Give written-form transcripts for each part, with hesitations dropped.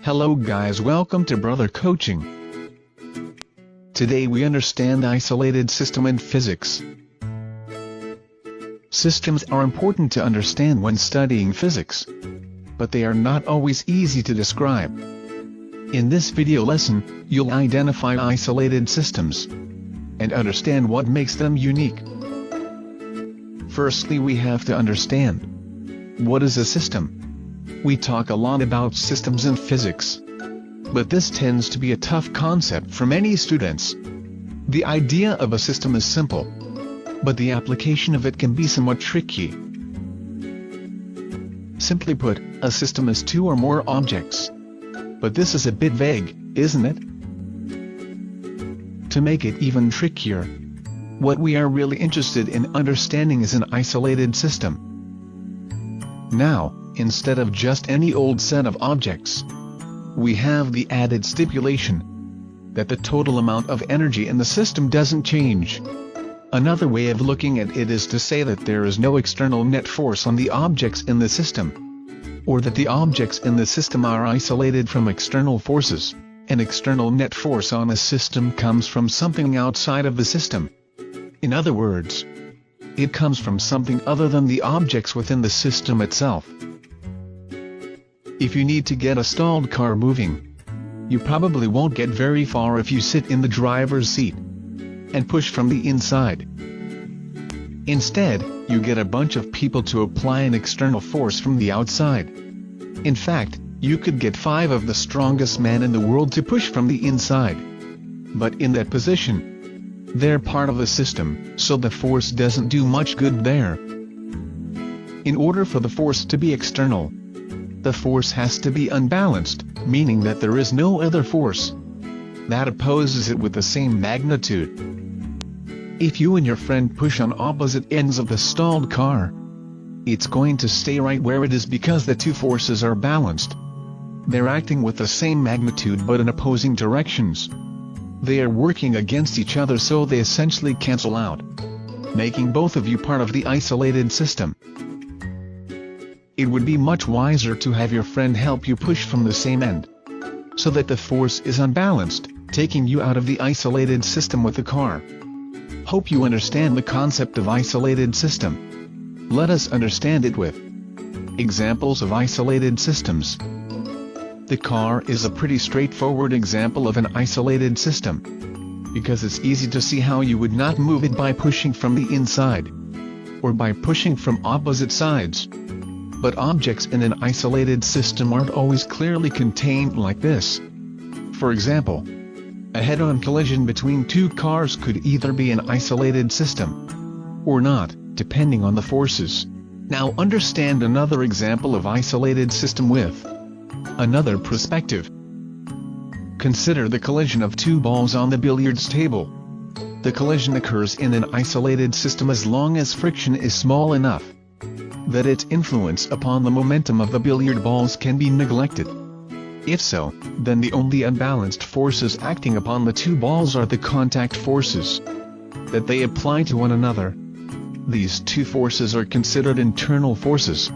Hello guys, welcome to Brother Coaching. Today we understand isolated system in physics. Systems are important to understand when studying physics, but they are not always easy to describe. In this video lesson, you'll identify isolated systems and understand what makes them unique. Firstly, we have to understand what is a system. We talk a lot about systems in physics, but this tends to be a tough concept for many students. The idea of a system is simple, but the application of it can be somewhat tricky. Simply put, a system is two or more objects. But this is a bit vague, isn't it? To make it even trickier, what we are really interested in understanding is an isolated system. Now, instead of just any old set of objects, we have the added stipulation that the total amount of energy in the system doesn't change. Another way of looking at it is to say that there is no external net force on the objects in the system, or that the objects in the system are isolated from external forces. An external net force on a system comes from something outside of the system. In other words, it comes from something other than the objects within the system itself. If you need to get a stalled car moving, you probably won't get very far if you sit in the driver's seat and push from the inside. Instead, you get a bunch of people to apply an external force from the outside. In fact, you could get 5 of the strongest men in the world to push from the inside. But in that position, they're part of the system, so the force doesn't do much good there. In order for the force to be external, the force has to be unbalanced, meaning that there is no other force that opposes it with the same magnitude. If you and your friend push on opposite ends of the stalled car, it's going to stay right where it is because the two forces are balanced. They're acting with the same magnitude but in opposing directions. They are working against each other, so they essentially cancel out, making both of you part of the isolated system. It would be much wiser to have your friend help you push from the same end, so that the force is unbalanced, taking you out of the isolated system with the car. Hope you understand the concept of isolated system. Let us understand it with examples of isolated systems. The car is a pretty straightforward example of an isolated system, because it's easy to see how you would not move it by pushing from the inside, or by pushing from opposite sides. But objects in an isolated system aren't always clearly contained like this. For example, a head-on collision between two cars could either be an isolated system or not, depending on the forces. Now understand another example of isolated system with another perspective. Consider the collision of two balls on the billiards table. The collision occurs in an isolated system as long as friction is small enough that its influence upon the momentum of the billiard balls can be neglected. If so, then the only unbalanced forces acting upon the two balls are the contact forces that they apply to one another. These two forces are considered internal forces,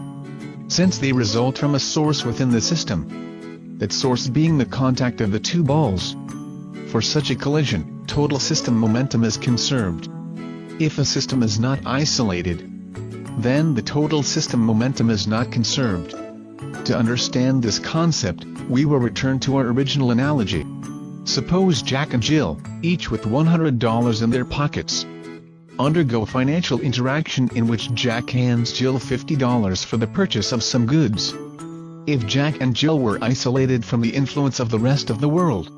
since they result from a source within the system, that source being the contact of the two balls. For such a collision, total system momentum is conserved. If a system is not isolated, then the total system momentum is not conserved. To understand this concept, we will return to our original analogy. Suppose Jack and Jill, each with $100 in their pockets, undergo a financial interaction in which Jack hands Jill $50 for the purchase of some goods. If Jack and Jill were isolated from the influence of the rest of the world,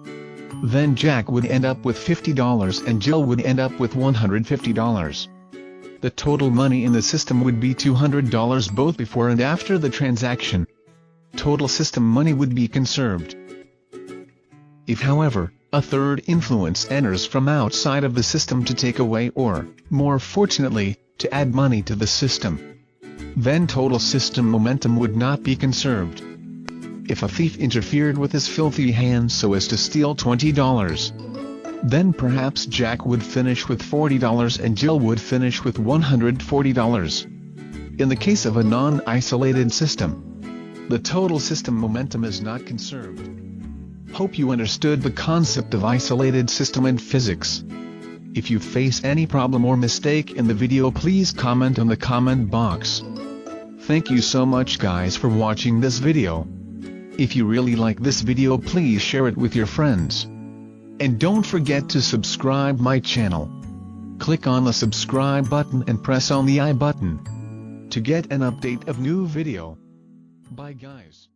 then Jack would end up with $50 and Jill would end up with $150. The total money in the system would be $200 both before and after the transaction. Total system money would be conserved. If, however, a third influence enters from outside of the system to take away or, more fortunately, to add money to the system, then total system momentum would not be conserved. If a thief interfered with his filthy hands so as to steal $20, then perhaps Jack would finish with $40 and Jill would finish with $140. In the case of a non-isolated system, the total system momentum is not conserved. Hope you understood the concept of isolated system in physics. If you face any problem or mistake in the video, please comment on the comment box. Thank you so much guys for watching this video. If you really like this video, please share it with your friends. And don't forget to subscribe my channel. Click on the subscribe button and press on the I button to get an update of new video. Bye guys.